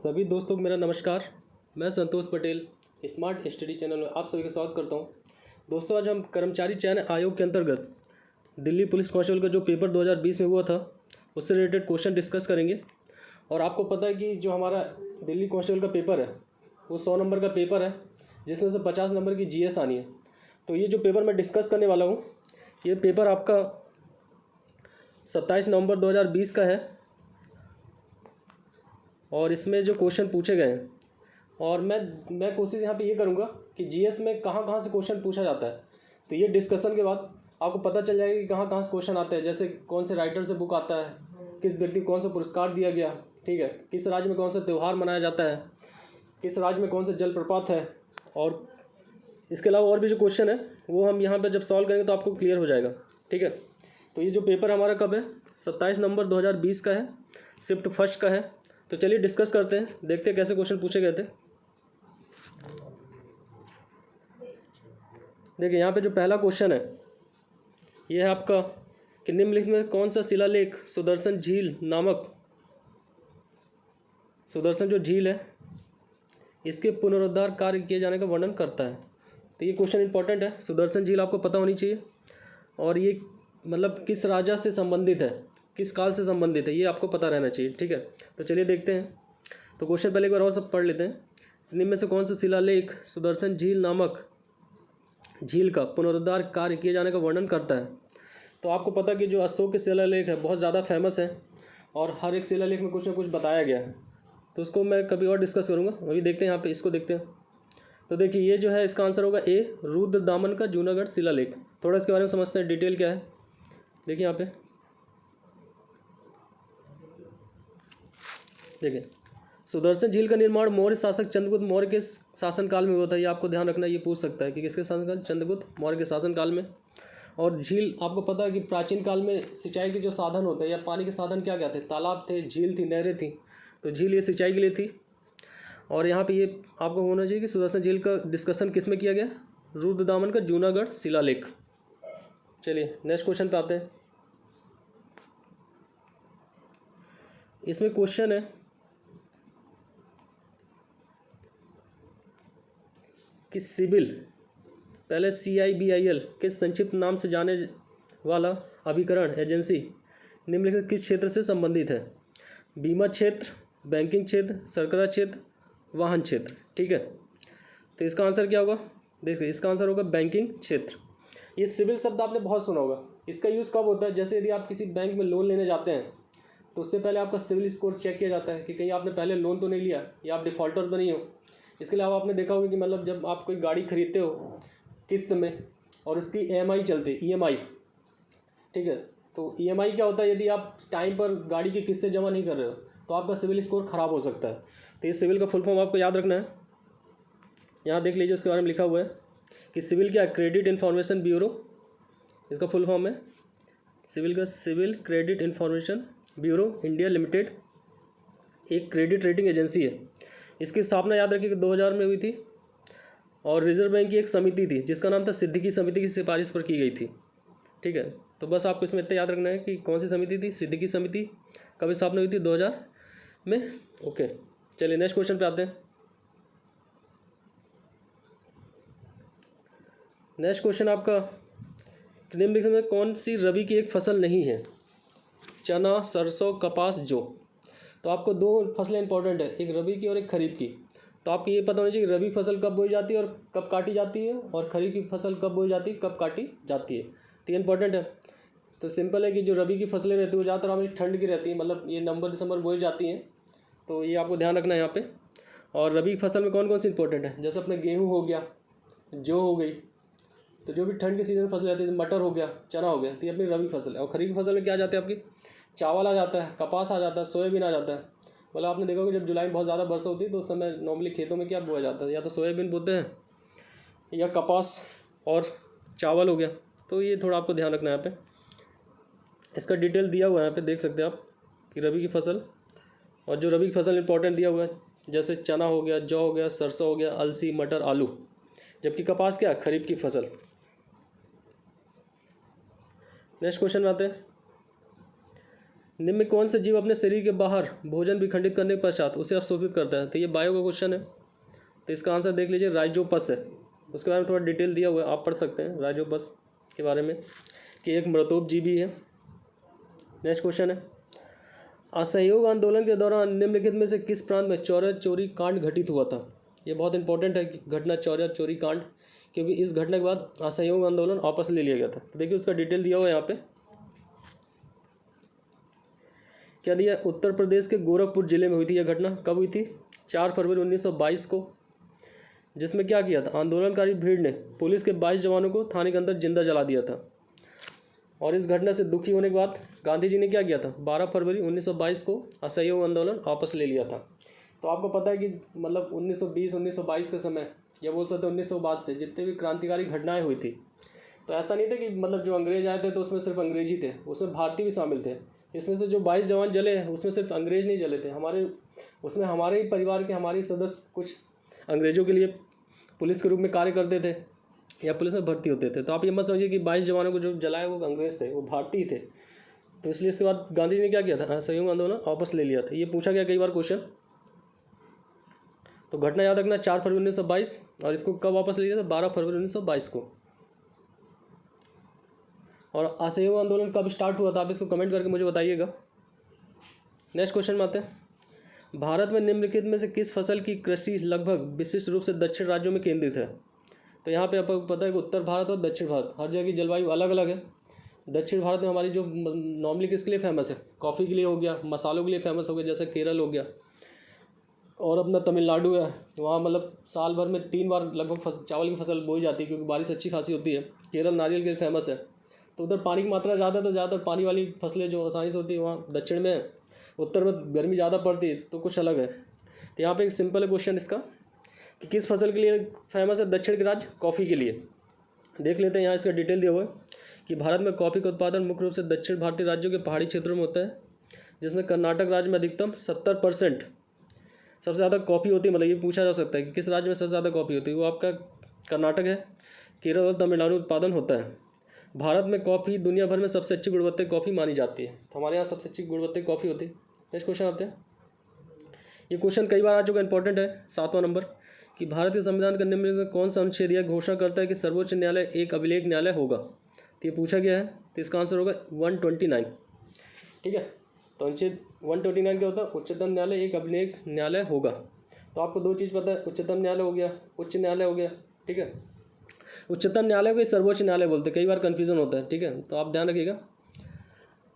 सभी दोस्तों को मेरा नमस्कार। मैं संतोष पटेल स्मार्ट स्टडी चैनल में आप सभी का स्वागत करता हूं। दोस्तों, आज हम कर्मचारी चयन आयोग के अंतर्गत दिल्ली पुलिस कांस्टेबल का जो पेपर 2020 में हुआ था उससे रिलेटेड क्वेश्चन डिस्कस करेंगे। और आपको पता है कि जो हमारा दिल्ली कांस्टेबल का पेपर है वो 100 नंबर का पेपर है, जिसमें से 50 नंबर की जीएस आनी है। तो ये जो पेपर मैं डिस्कस करने वाला हूँ, ये पेपर आपका 27 नवंबर 2020 का है और इसमें जो क्वेश्चन पूछे गए हैं, और मैं कोशिश यहाँ पे ये करूँगा कि जीएस में कहाँ कहाँ से क्वेश्चन पूछा जाता है। तो ये डिस्कशन के बाद आपको पता चल जाएगा कि कहाँ कहाँ से क्वेश्चन आते हैं, जैसे कौन से राइटर से बुक आता है, किस व्यक्ति को कौन सा पुरस्कार दिया गया, ठीक है, किस राज्य में कौन सा त्यौहार मनाया जाता है, किस राज्य में कौन सा जलप्रपात है। और इसके अलावा और भी जो क्वेश्चन है वो हम यहाँ पर जब सॉल्व करेंगे तो आपको क्लियर हो जाएगा, ठीक है। तो ये जो पेपर हमारा कब है, 27 नवंबर 2020 का है, शिफ्ट फर्स्ट का है। तो चलिए डिस्कस करते हैं, देखते हैं कैसे क्वेश्चन पूछे गए थे। देखिए यहाँ पे जो पहला क्वेश्चन है ये है आपका कि निम्नलिखित में कौन सा शिलालेख सुदर्शन झील नामक, सुदर्शन जो झील है इसके पुनरुद्धार कार्य किए जाने का वर्णन करता है। तो ये क्वेश्चन इंपॉर्टेंट है। सुदर्शन झील आपको पता होनी चाहिए और ये मतलब किस राजा से संबंधित है, किस काल से संबंधित है, ये आपको पता रहना चाहिए, ठीक है। तो चलिए देखते हैं। तो क्वेश्चन पहले एक बार और सब पढ़ लेते हैं। निम्न में से कौन सा शिलालेख सुदर्शन झील नामक झील का पुनरुद्धार कार्य किए जाने का वर्णन करता है। तो आपको पता कि जो अशोक के शिलालेख है बहुत ज़्यादा फेमस है और हर एक शिलालेख में कुछ ना कुछ बताया गया है, तो उसको मैं कभी और डिस्कस करूँगा। अभी देखते हैं यहाँ पे, इसको देखते हैं। तो देखिए ये जो है इसका आंसर होगा ए, रुद्र दामन का जूनागढ़ शिलालेख। थोड़ा इसके बारे में समझते हैं, डिटेल क्या है। देखिए यहाँ पे देखिए, सुदर्शन झील का निर्माण मौर्य शासक चंद्रगुप्त मौर्य के शासनकाल में हुआ था। ये आपको ध्यान रखना, ये पूछ सकता है कि किसके शासनकाल, चंद्रगुप्त मौर्य के शासनकाल में। और झील आपको पता है कि प्राचीन काल में सिंचाई के जो साधन होते हैं या पानी के साधन क्या क्या थे, तालाब थे, झील थी, नहरें थी। तो झील ये सिंचाई के लिए थी। और यहाँ पे ये आपको होना चाहिए कि सुदर्शन झील का डिस्कशन किस में किया गया, रुद्र दामन का जूनागढ़ शिलालेख। चलिए नेक्स्ट क्वेश्चन पे आते हैं। इसमें क्वेश्चन है कि सिबिल, पहले CIBIL के संक्षिप्त नाम से जाने वाला अभिकरण एजेंसी निम्नलिखित किस क्षेत्र से संबंधित है। बीमा क्षेत्र, बैंकिंग क्षेत्र, सरकारी क्षेत्र, वाहन क्षेत्र, ठीक है। तो इसका आंसर क्या होगा, देखिए इसका आंसर होगा बैंकिंग क्षेत्र। ये सिविल शब्द आपने बहुत सुना होगा। इसका यूज़ कब होता है, जैसे यदि आप किसी बैंक में लोन लेने जाते हैं तो उससे पहले आपका सिविल स्कोर चेक किया जाता है कि कहीं आपने पहले लोन तो नहीं लिया या आप डिफ़ॉल्टर तो नहीं हो। इसके अलावा आपने देखा होगा कि मतलब जब आप कोई गाड़ी खरीदते हो किस्त में और उसकी EMI चलती है, EMI, ठीक है। तो EMI क्या होता है, यदि आप टाइम पर गाड़ी की किस्तें जमा नहीं कर रहे हो तो आपका सिविल स्कोर ख़राब हो सकता है। तो ये सिविल का फुल फॉर्म आपको याद रखना है। यहाँ देख लीजिए, उसके बारे में लिखा हुआ है कि सिविल क्या है, क्रेडिट इन्फॉर्मेशन ब्यूरो, इसका फुल फॉर्म है सिविल का, CIBIL credit information bureau India limited, एक क्रेडिट रेटिंग एजेंसी है। इसकी स्थापना याद रखिए कि 2000 में हुई थी और रिजर्व बैंक की एक समिति थी जिसका नाम था सिद्दीकी समिति की सिफारिश पर की गई थी, ठीक है। तो बस आपको इसमें इतना याद रखना है कि कौन सी समिति थी, सिद्दीकी समिति। कब स्थापना हुई थी, 2000 में, ओके। चलिए नेक्स्ट क्वेश्चन पे आते हैं। नेक्स्ट क्वेश्चन आपका, निम्नलिखित में कौन सी रबी की एक फसल नहीं है, चना, सरसों, कपास, जौ। तो आपको दो फसलें इंपॉर्टेंट है, एक रबी की और एक खरीफ की। तो आपको ये पता होना चाहिए कि रबी फसल कब बोई जाती है और कब काटी जाती है, और खरीफ की फसल कब बोई जाती है, कब काटी जाती है। तो ये इंपॉर्टेंट है। तो सिंपल है कि जो रबी की फसलें रहती है वो ज़्यादातर हमारी ठंड की रहती है, मतलब ये नवंबर दिसंबर बोई जाती हैं। तो ये आपको ध्यान रखना है यहाँ पे। और रबी की फसल में कौन कौन सी इंपॉर्टेंट है, जैसे अपने गेहूँ हो गया, जौ हो गई। तो जो भी ठंड के सीजन में फसलें आती है, मटर हो गया, चना हो गया, तो ये अपनी रबी फसल है। और खरीफ फसल में क्या आ जाती है, आपकी चावल आ जाता है, कपास आ जाता है, सोयाबीन आ जाता है। मतलब आपने देखा होगा जब जुलाई में बहुत ज़्यादा वर्षा होती है तो उस समय नॉर्मली खेतों में क्या बोया जाता है, या तो सोयाबीन बोते हैं या कपास और चावल हो गया। तो ये थोड़ा आपको ध्यान रखना है यहाँ पे। इसका डिटेल दिया हुआ है यहाँ पे, देख सकते हैं आप कि रबी की फसल, और जो रबी की फसल इंपॉर्टेंट दिया हुआ है जैसे चना हो गया, जौ हो गया, सरसों हो गया, अलसी, मटर, आलू। जबकि कपास क्या, खरीफ की फसल। नेक्स्ट क्वेश्चन में आते हैं। निम्न में कौन सा जीव अपने शरीर के बाहर भोजन विखंडित करने के पश्चात उसे अवशोषित करता है? तो ये बायो का क्वेश्चन है, तो इसका आंसर देख लीजिए, राइजोपस है। उसके बारे में थोड़ा डिटेल दिया हुआ है, आप पढ़ सकते हैं राइजोपस के बारे में कि एक मृतोपजीवी है। नेक्स्ट क्वेश्चन है, असहयोग आंदोलन के दौरान निम्नलिखित में से किस प्रांत में चौरा चोरी कांड घटित हुआ था? ये बहुत इंपॉर्टेंट है घटना, चौरा चोरी कांड, क्योंकि इस घटना के बाद असहयोग आंदोलन वापस ले लिया गया था। तो देखिए उसका डिटेल दिया हुआ है यहाँ पे, क्या दिया, उत्तर प्रदेश के गोरखपुर जिले में हुई थी यह घटना। कब हुई थी? 4 फरवरी 1922 को। जिसमें क्या किया था, आंदोलनकारी भीड़ ने पुलिस के 22 जवानों को थाने के अंदर जिंदा जला दिया था। और इस घटना से दुखी होने के बाद गांधी जी ने क्या किया था, 12 फरवरी 1922 को असहयोग आंदोलन वापस ले लिया था। तो आपको पता है कि मतलब 1920-1922 के समय, या बोल सकते 1922 से जितने भी क्रांतिकारी घटनाएं हुई थी, तो ऐसा नहीं था कि मतलब जो अंग्रेज आए थे तो उसमें सिर्फ अंग्रेजी थे, उसमें भारतीय भी शामिल थे। इसमें से जो 22 जवान जले हैं उसमें सिर्फ अंग्रेज नहीं जले थे, उसमें हमारे ही परिवार के हमारे सदस्य कुछ अंग्रेज़ों के लिए पुलिस के रूप में कार्य करते थे या पुलिस में भर्ती होते थे। तो आप ये मत समझिए कि 22 जवानों को जो जलाए वो अंग्रेज थे, वो भारतीय थे। तो इसलिए इसके बाद गांधी जी ने क्या किया था, असहयोग आंदोलन वापस ले लिया था। ये पूछा गया कई बार क्वेश्चन, तो घटना याद रखना 4 फरवरी 1922, और इसको कब वापस ले लिया था, 12 फरवरी 1922 को। और असहयोग आंदोलन कब स्टार्ट हुआ था, आप इसको कमेंट करके मुझे बताइएगा। नेक्स्ट क्वेश्चन में आते हैं, भारत में निम्नलिखित में से किस फसल की कृषि लगभग विशिष्ट रूप से दक्षिण राज्यों में केंद्रित है? तो यहाँ पे आपको पता है कि उत्तर भारत और दक्षिण भारत, हर जगह की जलवायु अलग अलग है। दक्षिण भारत में हमारी जो नॉर्मली किसके लिए फेमस है, कॉफ़ी के लिए हो गया, मसालों के लिए फेमस हो गया, जैसे केरल हो गया, और अपना तमिलनाडु है, वहाँ मतलब साल भर में 3 बार लगभग चावल की फसल बोई जाती है क्योंकि बारिश अच्छी खासी होती है। केरल नारियल के लिए फेमस है, तो उधर पानी की मात्रा ज़्यादा है, तो ज़्यादातर पानी वाली फसलें जो आसानी से होती है वहाँ दक्षिण में है। उत्तर में गर्मी ज़्यादा पड़ती है तो कुछ अलग है। तो यहाँ पे एक सिंपल क्वेश्चन इसका कि किस फसल के लिए फेमस है दक्षिण के राज्य, कॉफ़ी के लिए। देख लेते हैं, यहाँ इसका डिटेल दिया हुआ है कि भारत में कॉफ़ी का उत्पादन मुख्य रूप से दक्षिण भारतीय राज्यों के पहाड़ी क्षेत्रों में होता है, जिसमें कर्नाटक राज्य में अधिकतम 70% सबसे ज़्यादा कॉफ़ी होती है। मतलब ये पूछा जा सकता है कि किस राज्य में सबसे ज़्यादा कॉफ़ी होती है, वो आपका कर्नाटक है। केरल और तमिलनाडु उत्पादन होता है। भारत में कॉफ़ी दुनिया भर में सबसे अच्छी गुणवत्ता की कॉफ़ी मानी जाती है, तो हमारे यहाँ सबसे अच्छी गुणवत्ता की कॉफ़ी होती है। नेक्स्ट क्वेश्चन आते हैं, ये क्वेश्चन कई बार आ चुका, इंपॉर्टेंट है। 7वां नंबर कि भारत के संविधान का निम्न में कौन सा अनुच्छेद यह घोषणा करता है कि सर्वोच्च न्यायालय एक अभिलेख न्यायालय होगा? तो ये पूछा गया है, तो इसका आंसर होगा 129। ठीक है, तो अनुच्छेद 129 क्या होता है, उच्चतम न्यायालय एक अभिलेख न्यायालय होगा। तो आपको 2 चीज़ पता है, उच्चतम न्यायालय हो गया, उच्च न्यायालय हो गया। ठीक है, उच्चतम न्यायालय को सर्वोच्च न्यायालय बोलते हैं, कई बार कन्फ्यूजन होता है। ठीक है, तो आप ध्यान रखिएगा,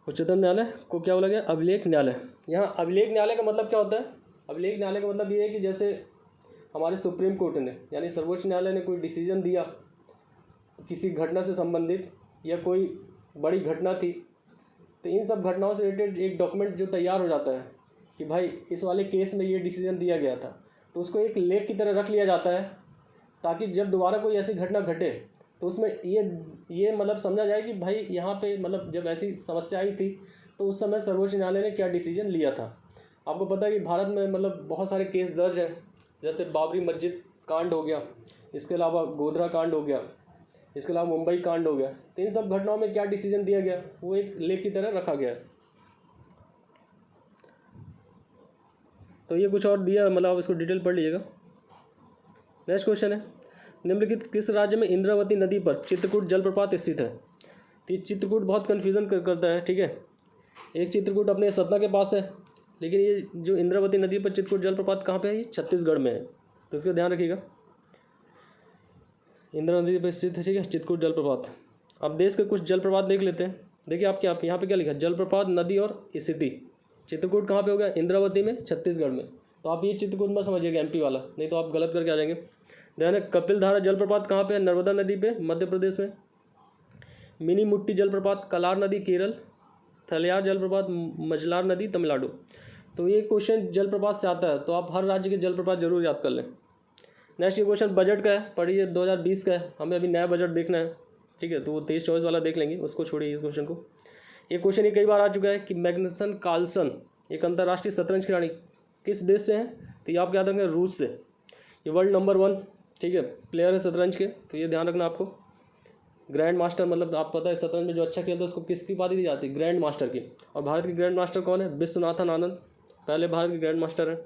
उच्चतम न्यायालय को क्या बोला गया, अभिलेख न्यायालय। यहाँ अभिलेख न्यायालय का मतलब क्या होता है, अभिलेख न्यायालय का मतलब ये है कि जैसे हमारे सुप्रीम कोर्ट ने यानी सर्वोच्च न्यायालय ने कोई डिसीजन दिया किसी घटना से संबंधित, या कोई बड़ी घटना थी, तो इन सब घटनाओं से रिलेटेड एक डॉक्यूमेंट जो तैयार हो जाता है कि भाई इस वाले केस में ये डिसीजन दिया गया था, तो उसको एक लेख की तरह रख लिया जाता है, ताकि जब दोबारा कोई ऐसी घटना घटे तो उसमें ये मतलब समझा जाए कि भाई यहाँ पे मतलब जब ऐसी समस्या आई थी तो उस समय सर्वोच्च न्यायालय ने क्या डिसीजन लिया था। आपको पता है कि भारत में मतलब बहुत सारे केस दर्ज हैं, जैसे बाबरी मस्जिद कांड हो गया, इसके अलावा गोधरा कांड हो गया, इसके अलावा मुंबई कांड हो गया। तो इन सब घटनाओं में क्या डिसीजन दिया गया वो एक लेख की तरह रखा गया है। तो ये कुछ और दिया, मतलब आप इसको डिटेल पढ़ लीजिएगा। नेक्स्ट क्वेश्चन है, निम्नलिखित किस राज्य में इंद्रावती नदी पर चित्रकूट जलप्रपात स्थित है? तो ये चित्रकूट बहुत कन्फ्यूज़न करता है। ठीक है, एक चित्रकूट अपने सतना के पास है, लेकिन ये जो इंद्रावती नदी पर चित्रकूट जलप्रपात कहाँ पे है, ये छत्तीसगढ़ में है, तो इसका ध्यान रखिएगा। इंदिरा नदी पर स्थित है, ठीक है, चित्रकूट जलप्रपात। अब देश के कुछ जलप्रपात देख लेते हैं। देखिए आपके यहाँ पे क्या लिखा है, जलप्रपात नदी और स्थिति। चित्रकूट कहाँ पे हो गया, इंद्रावती में, छत्तीसगढ़ में। तो आप ये चित्रकूट मत समझिएगा एमपी वाला, नहीं तो आप गलत करके आ जाएंगे। ध्यान है, कपिलधारा जलप्रपात कहाँ पे है, नर्मदा नदी पे, मध्य प्रदेश में। मिनी मुट्टी जलप्रपात कलार नदी, केरल। थलियार जलप्रपात मजलार नदी, तमिलनाडु। तो ये क्वेश्चन जलप्रपात से आता है, तो आप हर राज्य के जलप्रपात जरूर याद कर लें। नेक्स्ट ये क्वेश्चन बजट का है, पढ़िए 2020 का है, हमें अभी नया बजट देखना है। ठीक है, तो वो 23-24 वाला देख लेंगे, उसको छोड़िए इस क्वेश्चन को। ये क्वेश्चन ये कई बार आ चुका है कि मैग्नसन कार्लसन एक अंतर्राष्ट्रीय शतरंज खिलाड़ी किस देश से हैं? तो ये आप याद रखेंगे, रूस से। ये वर्ल्ड नंबर 1 ठीक है प्लेयर है शतरंज के, तो ये ध्यान रखना आपको। ग्रैंड मास्टर मतलब आप पता है शतरंज में जो अच्छा खेलता है उसको किसकी उपाधि दी जाती है? ग्रैंड मास्टर की। और भारत के ग्रैंड मास्टर कौन है? विश्वनाथन आनंद पहले भारत के ग्रैंड मास्टर हैं,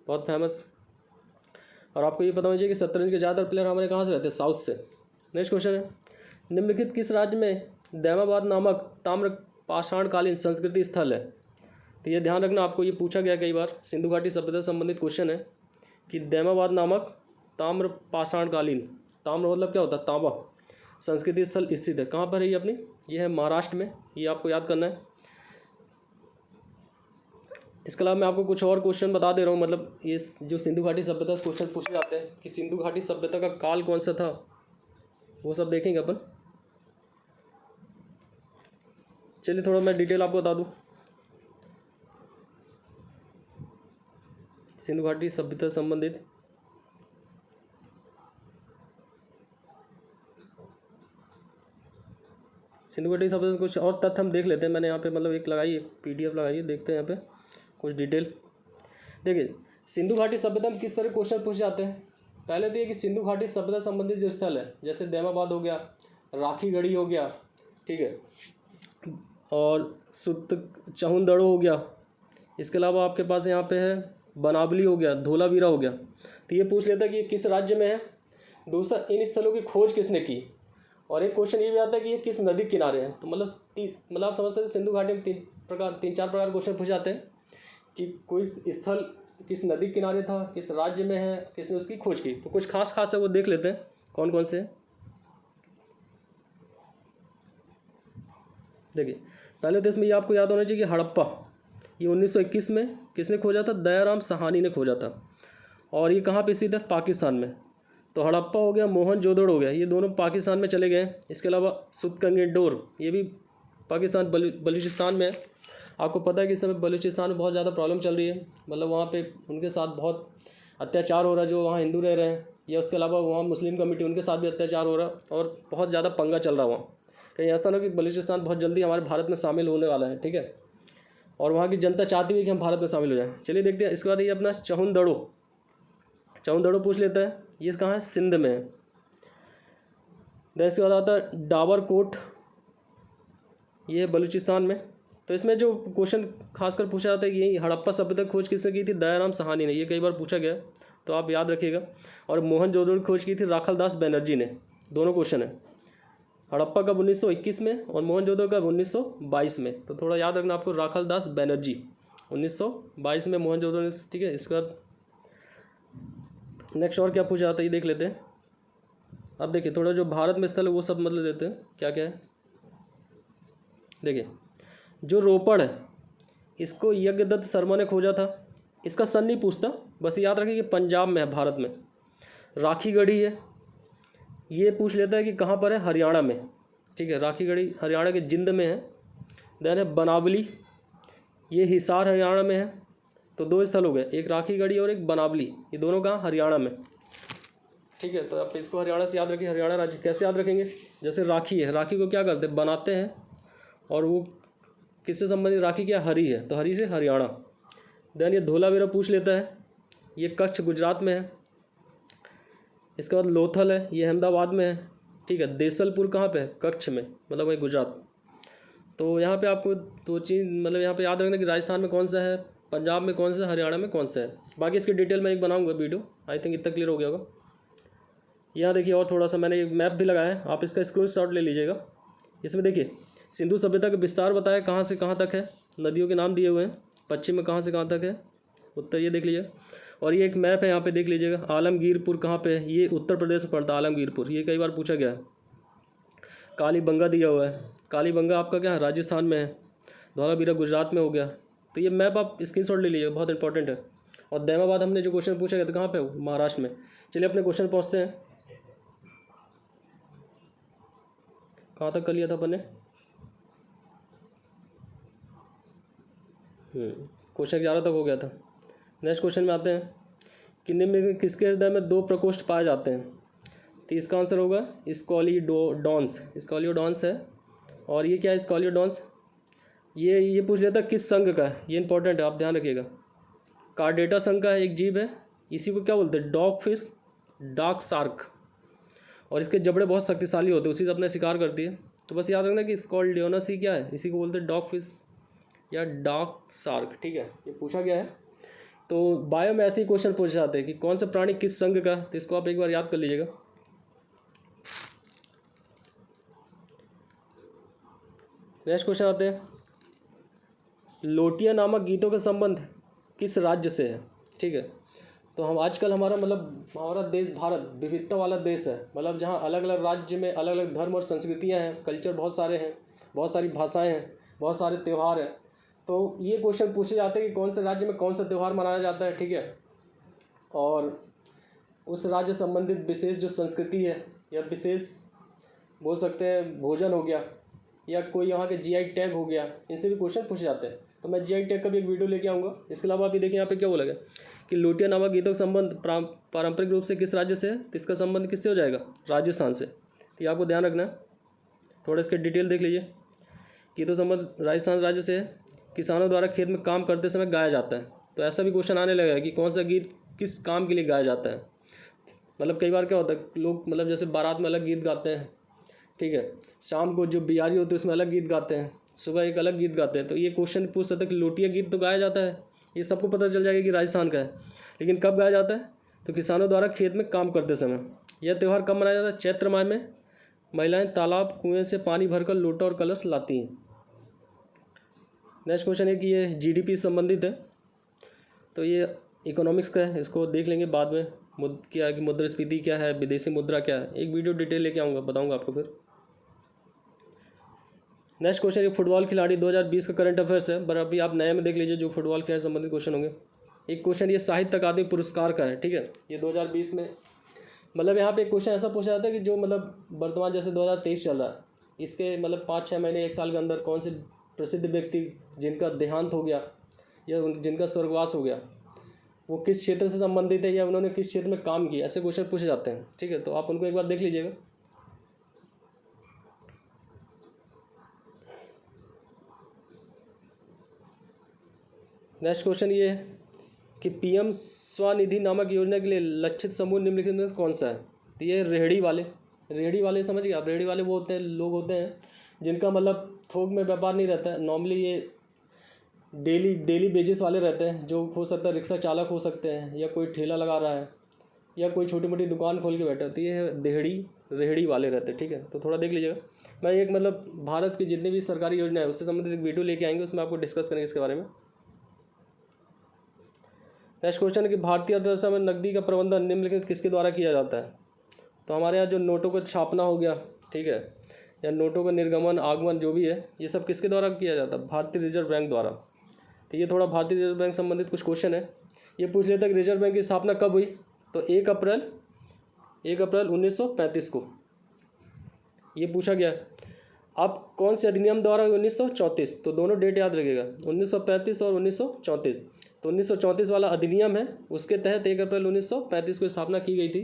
बहुत फेमस। और आपको ये पता होना चाहिए कि शतरंज के ज़्यादातर प्लेयर हमारे कहाँ से रहते हैं? साउथ से। नेक्स्ट क्वेश्चन है, निम्नलिखित किस राज्य में दैमाबाद नामक ताम्र पाषाणकालीन संस्कृति स्थल है? तो ये ध्यान रखना, आपको ये पूछा गया कई बार, सिंधु घाटी सभ्यता से संबंधित क्वेश्चन है कि दैमाबाद नामक ताम्र पाषाणकालीन, ताम्र मतलब क्या होता है? तांबा, संस्कृति स्थल स्थित है। कहाँ पर है ये अपनी? ये है महाराष्ट्र में, ये आपको याद करना है। इसके अलावा मैं आपको कुछ और क्वेश्चन बता दे रहा हूँ, मतलब ये जो सिंधु घाटी सभ्यता से क्वेश्चन पूछे जाते हैं कि सिंधु घाटी सभ्यता का काल कौन सा था, वो सब देखेंगे अपन। चलिए थोड़ा मैं डिटेल आपको बता दूँ। सिंधु घाटी सभ्यता से संबंधित सिंधु घाटी सभ्यता कुछ और तथ्य हम देख लेते हैं। मैंने यहाँ पे मतलब एक लगाई है, PDF लगाई है, देखते हैं यहाँ पे कुछ डिटेल। देखिए सिंधु घाटी सभ्यता में किस तरह क्वेश्चन पूछे जाते हैं। पहले तो ये कि सिंधु घाटी सभ्यता संबंधित जो स्थल है, जैसे दैमाबाद हो गया, राखीगढ़ी हो गया, ठीक है, और सुत चहुंदड़ो हो गया। इसके अलावा आपके पास यहाँ पे है बनावली हो गया, धोलावीरा हो गया। तो ये पूछ लेता है कि ये किस राज्य में है। दूसरा, इन स्थलों की खोज किसने की। और एक क्वेश्चन ये भी आता है कि ये किस नदी किनारे हैं। तो मतलब आप समझ सकते हैं सिंधु घाटी में तीन चार प्रकार क्वेश्चन पूछ जाते हैं कि कोई स्थल किस नदी किनारे था, किस राज्य में है, किसने उसकी खोज की। तो कुछ खास है वो देख लेते हैं कौन कौन से। देखिए पहले तो इसमें ये आपको याद होना चाहिए कि हड़प्पा, ये 1921 में किसने खोजा था? दयाराम साहनी ने खोजा था। और ये कहाँ पे स्थित है? पाकिस्तान में। तो हड़प्पा हो गया, मोहनजोदड़ो हो गया, ये दोनों पाकिस्तान में चले गए। इसके अलावा सुतकंगेडोर, ये भी पाकिस्तान बलूचिस्तान में है। आपको पता है कि इस समय बलूचिस्तान में बहुत ज़्यादा प्रॉब्लम चल रही है, मतलब वहाँ पे उनके साथ बहुत अत्याचार हो रहा है, जो वहाँ हिंदू रह रहे हैं, या उसके अलावा वहाँ मुस्लिम कम्युनिटी, उनके साथ भी अत्याचार हो रहा है और बहुत ज़्यादा पंगा चल रहा है वहाँ। कहीं ऐसा ना कि बलूचिस्तान बहुत जल्दी हमारे भारत में शामिल होने वाला है, ठीक है, और वहाँ की जनता चाहती है कि हम भारत में शामिल हो जाएँ। चलिए देखते हैं। इसके बाद ये अपना चहुंदड़ो पूछ लेता है, ये कहाँ है? सिंध में है। देन इसके बाद आता है डाबरकोट, ये बलूचिस्तान में। तो इसमें जो क्वेश्चन खासकर पूछा जाता है कि यही हड़प्पा सभ्यता खोज किसने की थी? दयाराम साहनी ने, ये कई बार पूछा गया तो आप याद रखिएगा। और मोहनजोदड़ो की खोज की थी राखालदास बनर्जी ने। दोनों क्वेश्चन है, हड़प्पा कब 1921 में और मोहनजोदड़ो कब 1922 में। तो थोड़ा याद रखना आपको, राखालदास बनर्जी 1922 में, मोहनजोदड़ो, ठीक है। इसके बाद नेक्स्ट और क्या पूछा जाता है ये देख लेते हैं। अब देखिए थोड़ा जो भारत में स्थल है वो सब मतलब देते हैं क्या क्या है। देखिए जो रोपड़ है, इसको यज्ञदत्त शर्मा ने खोजा था। इसका सन नहीं पूछता, बस याद रखें कि पंजाब में है, भारत में। राखीगढ़ी है, ये पूछ लेता है कि कहाँ पर है? हरियाणा में, ठीक है, राखीगढ़ी हरियाणा के जिंद में है। देन है बनावली, ये हिसार हरियाणा में है। तो दो स्थल हो गए, एक राखीगढ़ी और एक बनावली, ये दोनों कहाँ? हरियाणा में, ठीक है। तो आप इसको हरियाणा से याद रखिए। हरियाणा राज्य कैसे याद रखेंगे? जैसे राखी है, राखी को क्या करते हैं? बनाते हैं, और वो किससे संबंधित? राखी क्या? हरी है, तो हरी से हरियाणा। देन ये धोलावीरा पूछ लेता है, ये कच्छ गुजरात में है। इसके बाद लोथल है, ये अहमदाबाद में है, ठीक है। देसलपुर कहाँ पे है? कच्छ में, मतलब वही गुजरात। तो यहाँ पे आपको दो चीज़ मतलब यहाँ पे याद रखना कि राजस्थान में कौन सा है, पंजाब में कौन सा, हरियाणा में कौन सा है। बाकी इसकी डिटेल में एक बनाऊंगा वीडियो, आई थिंक इतना क्लियर हो गया होगा। यहाँ देखिए और थोड़ा सा मैंने एक मैप भी लगाया है, आप इसका स्क्रीनशॉट ले लीजिएगा। इसमें देखिए सिंधु सभ्यता का विस्तार बताया, कहाँ से कहाँ तक है, नदियों के नाम दिए हुए हैं, पश्चिम में कहाँ से कहाँ तक है, उत्तर ये देख लीजिए। और ये एक मैप है, यहाँ पे देख लीजिएगा। आलमगीरपुर कहाँ पे है? ये उत्तर प्रदेश में पड़ता है, आलमगीरपुर, ये कई बार पूछा गया है। कालीबंगा दिया हुआ है, कालीबंगा आपका क्या है? राजस्थान में है। धौलावीरा गुजरात में हो गया। तो ये मैप आप स्क्रीनशॉट ले लीजिएगा, बहुत इंपॉर्टेंट है। और दैमाबाद हमने जो क्वेश्चन पूछा गया तो कहाँ पे हो? महाराष्ट्र में। चलिए अपने क्वेश्चन पहुँचते हैं। कहाँ तक कर लिया था अपन ने? क्वेश्चन 11 तक हो गया था। नेक्स्ट क्वेश्चन में आते हैं कि निम्न में किसके हृदय में दो प्रकोष्ठ पाए जाते हैं। तो इसका आंसर होगा स्कॉलियोडॉन्स, स्कॉलियोडॉन्स है। और ये क्या है? स्कॉलियोडॉन्स, ये पूछ लेता किस संघ का है, ये इंपॉर्टेंट है, आप ध्यान रखिएगा। कार्डेटा संघ का एक जीव है, इसी को क्या बोलते हैं? Dog fish, dark shark. और इसके जबड़े बहुत शक्तिशाली होते हैं, उसी से अपने शिकार करती है। तो बस याद रखना कि स्कॉल्डियोनस ही क्या है, इसी को बोलते हैं डॉग फिश या डॉग शार्क, ठीक है, ये पूछा गया है। तो बायो में ऐसे ही क्वेश्चन पूछे जाते हैं कि कौन सा प्राणी किस संघ का, तो इसको आप एक बार याद कर लीजिएगा। नेक्स्ट क्वेश्चन आते हैं, लोटिया नामक गीतों का संबंध किस राज्य से है, ठीक है। तो हम आजकल हमारा देश भारत विविधता वाला देश है, मतलब जहाँ अलग अलग राज्य में अलग अलग धर्म और संस्कृतियाँ हैं, कल्चर बहुत सारे हैं, बहुत सारी भाषाएं हैं, बहुत सारे त्यौहार हैं। तो ये क्वेश्चन पूछे जाते हैं कि कौन से राज्य में कौन सा त्यौहार मनाया जाता है, ठीक है, और उस राज्य संबंधित विशेष जो संस्कृति है या विशेष बोल सकते हैं भोजन हो गया या कोई यहाँ के जीआई टैग हो गया, इनसे भी क्वेश्चन पूछे जाते हैं। तो मैं जीआई टैग का भी एक वीडियो लेके आऊँगा। इसके अलावा अभी देखिए यहाँ पे क्या बोला गया कि लोटिया नामक गीतों का संबंध पारंपरिक रूप से किस राज्य से है, तो इसका संबंध किससे हो जाएगा, राजस्थान से। तो ये आपको ध्यान रखना है, थोड़ा इसके डिटेल देख लीजिए। गीतों संबंध राजस्थान राज्य से है, किसानों द्वारा खेत में काम करते समय गाया जाता है। तो ऐसा भी क्वेश्चन आने लगा है कि कौन सा गीत किस काम के लिए गाया जाता है। मतलब कई बार क्या होता है, लोग जैसे बारात में अलग गीत गाते हैं, ठीक है, शाम को जो बियारी होती है उसमें अलग गीत गाते हैं, सुबह एक अलग गीत गाते हैं। तो ये क्वेश्चन पूछ सकते हैं कि लोटिया गीत तो गाया जाता है, ये सबको पता चल जाएगा कि राजस्थान का है, लेकिन कब गाया जाता है, तो किसानों द्वारा खेत में काम करते समय। यह त्यौहार कब मनाया जाता है, चैत्र माह में। महिलाएं तालाब कुएं से पानी भरकर लोटा और कलश लाती हैं। नेक्स्ट क्वेश्चन है कि ये जीडीपी संबंधित है, तो ये इकोनॉमिक्स का है, इसको देख लेंगे बाद में। क्या है कि मुद्रास्फीति क्या है, विदेशी मुद्रा क्या है, एक वीडियो डिटेल लेके आऊँगा, बताऊँगा आपको फिर। नेक्स्ट क्वेश्चन ये फुटबॉल खिलाड़ी 2020 का करंट अफेयर्स है, पर अभी आप नए में देख लीजिए जो फुटबॉल खेल संबंधित क्वेश्चन होंगे। एक क्वेश्चन ये साहित्य अकादमी पुरस्कार का है, ठीक है, ये 2020 में। यहाँ पे एक क्वेश्चन ऐसा पूछा जाता है कि जो वर्तमान जैसे 2023 चल रहा है, इसके 5-6 महीने 1 साल के अंदर कौन से प्रसिद्ध व्यक्ति जिनका देहांत हो गया या जिनका स्वर्गवास हो गया, वो किस क्षेत्र से संबंधित है या उन्होंने किस क्षेत्र में काम किया, ऐसे क्वेश्चन पूछे जाते हैं, ठीक है। तो आप उनको एक बार देख लीजिएगा। नेक्स्ट क्वेश्चन ये है कि पीएम स्वनिधि नामक योजना के लिए लक्षित समूह निम्नलिखित में कौन सा है। तो ये रेहड़ी वाले समझ गए आप। रेहड़ी वाले वो होते हैं, लोग होते हैं जिनका थोक में व्यापार नहीं रहता है। नॉर्मली ये डेली बेसिस वाले रहते हैं, जो हो सकता है रिक्शा चालक हो सकते हैं या कोई ठेला लगा रहा है या कोई छोटी मोटी दुकान खोल के बैठे। तो ये रेहड़ी वाले रहते हैं, ठीक है। तो थोड़ा देख लीजिएगा। मैं एक भारत की जितनी भी सरकारी योजना है उससे संबंधित एक वीडियो लेके आएंगे, उसमें आपको डिस्कस करेंगे इसके बारे में। नेक्स्ट क्वेश्चन है कि भारतीय अर्थव्यवस्था में नकदी का प्रबंधन निम्नलिखित किसके द्वारा किया जाता है। तो हमारे यहाँ जो नोटों को छापना हो गया, ठीक है, या नोटों का निर्गमन आगमन जो भी है, ये सब किसके द्वारा किया जाता है, भारतीय रिजर्व बैंक द्वारा। तो ये थोड़ा भारतीय रिजर्व बैंक संबंधित कुछ क्वेश्चन है। ये पूछ लेता है कि रिजर्व बैंक की स्थापना कब हुई, तो 1 अप्रैल 1935 को ये पूछा गया। अब कौन से अधिनियम द्वारा 1934, तो दोनों डेट याद रखिएगा, 1935 और 1934। तो 1934 वाला अधिनियम है, उसके तहत 1 अप्रैल 1935 को स्थापना की गई थी।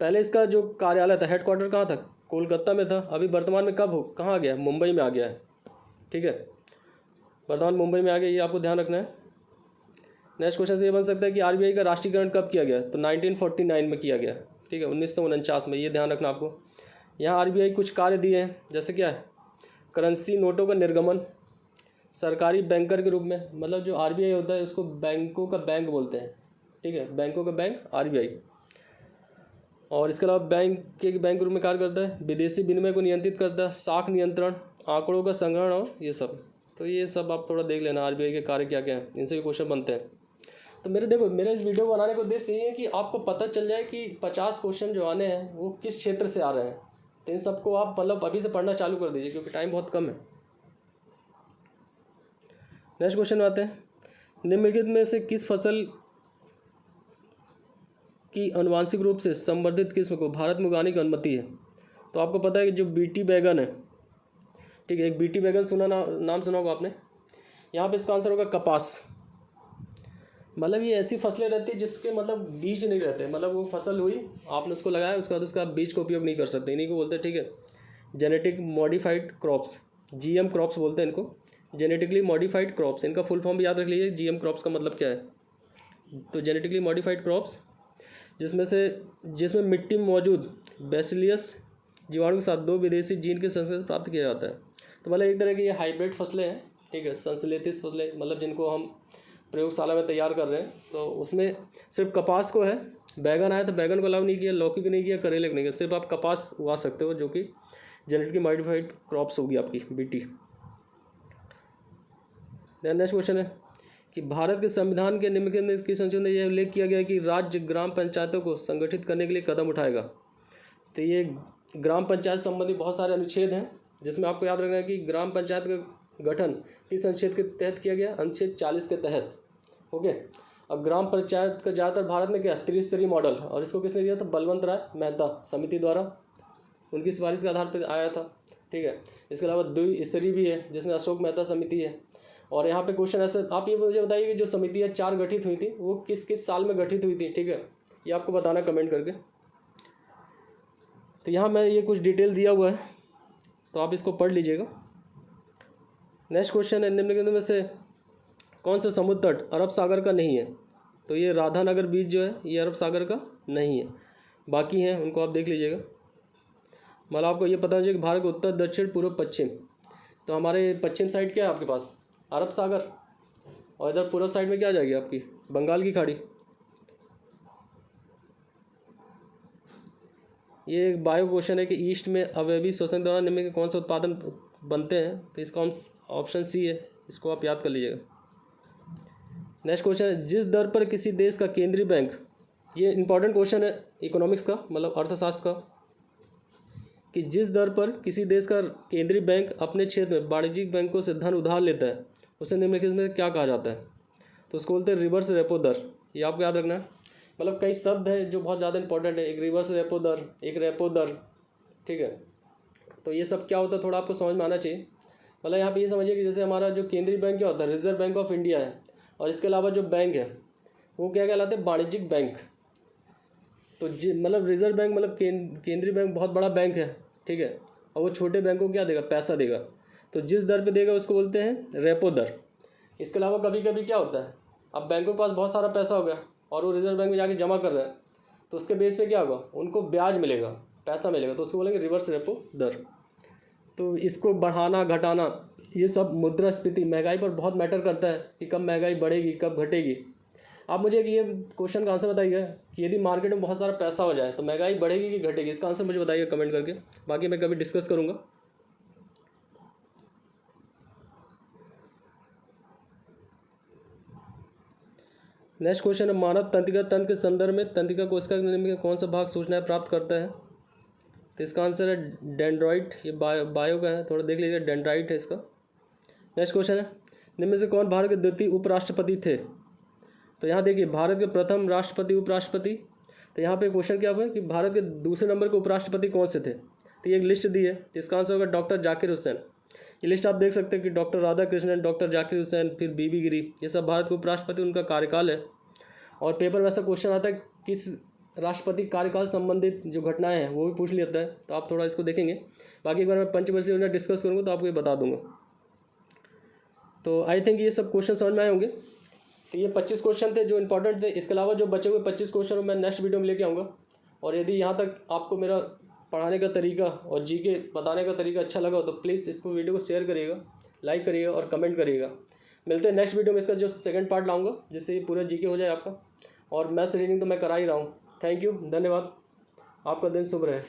पहले इसका जो कार्यालय था, हेडक्वार्टर कहाँ था, कोलकाता में था। अभी वर्तमान में कहाँ आ गया है, मुंबई में आ गया है, ठीक है, वर्तमान मुंबई में आ गया, ये आपको ध्यान रखना है। नेक्स्ट क्वेश्चन से ये बन सकता है कि आरबीआई का राष्ट्रीयकरण कब किया गया, तो 1949 में किया गया, ठीक है, 1949 में, ये ध्यान रखना आपको। यहाँ आरबीआई कुछ कार्य दिए हैं, जैसे क्या है, करेंसी नोटों का निर्गमन, सरकारी बैंकर के रूप में, जो आरबीआई होता है उसको बैंकों का बैंक बोलते हैं, ठीक है, बैंकों का बैंक आरबीआई। और इसके अलावा बैंक रूप में कार्य करता है, विदेशी विनिमय को नियंत्रित करता है, साख नियंत्रण, आंकड़ों का संग्रहण और ये सब। तो ये सब आप थोड़ा देख लेना आरबीआई के कार्य क्या क्या हैं, इनसे भी क्वेश्चन बनते हैं। तो मेरा इस वीडियो बनाने का उद्देश्य ये है कि आपको पता चल जाए कि 50 क्वेश्चन जो आने हैं वो किस क्षेत्र से आ रहे हैं। तो इन सबको आप अभी से पढ़ना चालू कर दीजिए, क्योंकि टाइम बहुत कम है। नेक्स्ट क्वेश्चन में आते हैं, निम्नलिखित में से किस फसल की आनुवांशिक रूप से संवर्धित किस्म को भारत में उगाने की अनुमति है। तो आपको पता है कि जो बीटी बैगन है, ठीक है, एक बीटी बैगन नाम सुना होगा आपने। यहाँ पे इसका आंसर होगा कपास। ये ऐसी फसलें रहती है जिसके बीज नहीं रहते, वो फसल हुई, आपने उसको लगाया, उसके बाद उसका बीज का उपयोग नहीं कर सकते, इन्हीं को बोलते हैं, ठीक है, genetic modified crops, GM crops बोलते हैं इनको, जेनेटिकली मॉडिफाइड क्रॉप्स। इनका फुल फॉर्म भी याद रख लीजिए, जीएम क्रॉप्स का मतलब क्या है। तो जेनेटिकली मॉडिफाइड क्रॉप्स जिसमें मिट्टी में मौजूद बैसिलियस जीवाणु के साथ 2 विदेशी जीन के संश्लेषण से प्राप्त किया जाता है। तो मतलब एक तरह की ये हाइब्रिड फसलें हैं, ठीक है, संश्लेषित फसलें, मतलब जिनको हम प्रयोगशाला में तैयार कर रहे हैं। तो उसमें सिर्फ कपास को है, बैगन आया तो बैगन को अलाउ नहीं किया, लौकी को नहीं किया, करेले को नहीं किया, सिर्फ आप कपास उगा सकते हो, जो कि जेनेटिकली मॉडिफाइड क्रॉप्स होगी आपकी बीटी। नेक्स्ट क्वेश्चन है कि भारत के संविधान के निम्नलिखित की संशोधन में यह उल्लेख किया गया है कि राज्य ग्राम पंचायतों को संगठित करने के लिए कदम उठाएगा। तो ये ग्राम पंचायत संबंधी बहुत सारे अनुच्छेद हैं, जिसमें आपको याद रखना है कि ग्राम पंचायत का गठन किस अनुच्छेद के तहत किया गया, अनुच्छेद 40 के तहत। ओके, अब ग्राम पंचायत का ज़्यादातर भारत में क्या त्रिस्तरीय मॉडल, और इसको किसने दिया था, बलवंत राय मेहता समिति द्वारा, उनकी सिफारिश के आधार पर आया था, ठीक है। इसके अलावा द्विस्तरीय भी है, जिसमें अशोक मेहता समिति है। और यहाँ पे क्वेश्चन ऐसे, आप ये मुझे बताइए कि जो समितियाँ 4 गठित हुई थी वो किस किस साल में गठित हुई थी, ठीक है, ये आपको बताना कमेंट करके। तो यहाँ मैं ये कुछ डिटेल दिया हुआ है, तो आप इसको पढ़ लीजिएगा। नेक्स्ट क्वेश्चन है, निम्नलिखित में से कौन सा समुद्र तट अरब सागर का नहीं है। तो ये राधानगर बीच जो है ये अरब सागर का नहीं है, बाकी हैं उनको आप देख लीजिएगा। मतलब आपको ये पता है कि भारत का उत्तर दक्षिण पूर्व पश्चिम, तो हमारे पश्चिम साइड क्या है आपके पास, अरब सागर, और इधर पूर्व साइड में क्या आ जाएगी आपकी बंगाल की खाड़ी। ये एक बायो क्वेश्चन है कि ईस्ट में अवयवी श्वसन के दौरान निम्न के कौन सा उत्पादन बनते हैं, तो इसका ऑप्शन सी है, इसको आप याद कर लीजिएगा। नेक्स्ट क्वेश्चन है, जिस दर पर किसी देश का केंद्रीय बैंक, ये इंपॉर्टेंट क्वेश्चन है इकोनॉमिक्स का, मतलब अर्थशास्त्र का, कि जिस दर पर किसी देश का केंद्रीय बैंक अपने क्षेत्र में वाणिज्यिक बैंकों से धन उधार लेता है उसे निम्नलिखित में क्या कहा जाता है। तो उसको बोलते हैं रिवर्स रेपो दर, ये आपको याद रखना है। मतलब कई शब्द है जो बहुत ज़्यादा इंपॉर्टेंट है, एक रिवर्स रेपो दर, एक रेपो दर, ठीक है। तो ये सब क्या होता है थोड़ा आपको समझ में आना चाहिए। मतलब यहाँ पे ये समझिए कि जैसे हमारा जो केंद्रीय बैंक क्या होता है, रिजर्व बैंक ऑफ इंडिया है, और इसके अलावा जो बैंक है वो क्या कहलाते हैं, वाणिज्यिक बैंक। तो मतलब रिजर्व बैंक मतलब केंद्रीय बैंक बहुत बड़ा बैंक है, ठीक है, और वो छोटे बैंकों को क्या देगा, पैसा देगा। तो जिस दर पे देगा उसको बोलते हैं रेपो दर। इसके अलावा कभी कभी क्या होता है, अब बैंकों के पास बहुत सारा पैसा हो गया और वो रिजर्व बैंक में जाके जमा कर रहे हैं, तो उसके बेस पे क्या होगा, उनको ब्याज मिलेगा, पैसा मिलेगा, तो उसको बोलेंगे रिवर्स रेपो दर। तो इसको बढ़ाना घटाना ये सब मुद्रास्फीति महंगाई पर बहुत मैटर करता है कि कब महंगाई बढ़ेगी कब घटेगी। आप मुझे ये क्वेश्चन का आंसर बताइएगा कि यदि मार्केट में बहुत सारा पैसा हो जाए तो महंगाई बढ़ेगी कि घटेगी, इसका आंसर मुझे बताइएगा कमेंट करके, बाकी मैं कभी डिस्कस करूँगा। नेक्स्ट क्वेश्चन है, मानव तंत्रिका तंत्र के संदर्भ में तंत्रिका कोशिका के कौन सा भाग सूचनाएं प्राप्त करता है। तो इसका आंसर है डेंड्राइट, ये बायो का है, थोड़ा देख लीजिए, डेंड्राइट है इसका। नेक्स्ट क्वेश्चन है, निम्न में से कौन भारत के द्वितीय उपराष्ट्रपति थे। तो यहाँ देखिए भारत के प्रथम राष्ट्रपति उपराष्ट्रपति, तो यहाँ पे क्वेश्चन क्या हुआ कि भारत के दूसरे नंबर के उपराष्ट्रपति कौन से थे। तो ये एक लिस्ट दी है, इसका आंसर होगा डॉक्टर जाकिर हुसैन। ये लिस्ट आप देख सकते हैं कि डॉक्टर राधाकृष्णन, डॉक्टर जाकिर हुसैन, फिर बीबी गिरी, ये सब भारत के उपराष्ट्रपति, उनका कार्यकाल है। और पेपर में ऐसा क्वेश्चन आता है किस राष्ट्रपति कार्यकाल संबंधित जो घटनाएं हैं वो भी पूछ लेता है, तो आप थोड़ा इसको देखेंगे। बाकी एक बार मैं पंचवर्षीय योजना डिस्कस करूँगा तो आपको ये बता दूंगा। तो आई थिंक ये सब क्वेश्चन समझ में आए होंगे। तो ये 25 क्वेश्चन थे जो इंपॉर्टेंट थे। इसके अलावा जो बचे हुए 25 क्वेश्चन मैं नेक्स्ट वीडियो में लेके आऊँगा। और यदि यहाँ तक आपको मेरा पढ़ाने का तरीका और जीके बताने का तरीका अच्छा लगा हो तो प्लीज़ इसको वीडियो को शेयर करिएगा, लाइक करिएगा और कमेंट करिएगा। मिलते हैं नेक्स्ट वीडियो में, इसका जो सेकंड पार्ट लाऊंगा जिससे ये पूरा जीके हो जाए आपका। और मैथ्स रीडिंग तो मैं करा ही रहा हूँ। थैंक यू, धन्यवाद, आपका दिन शुभ रहे।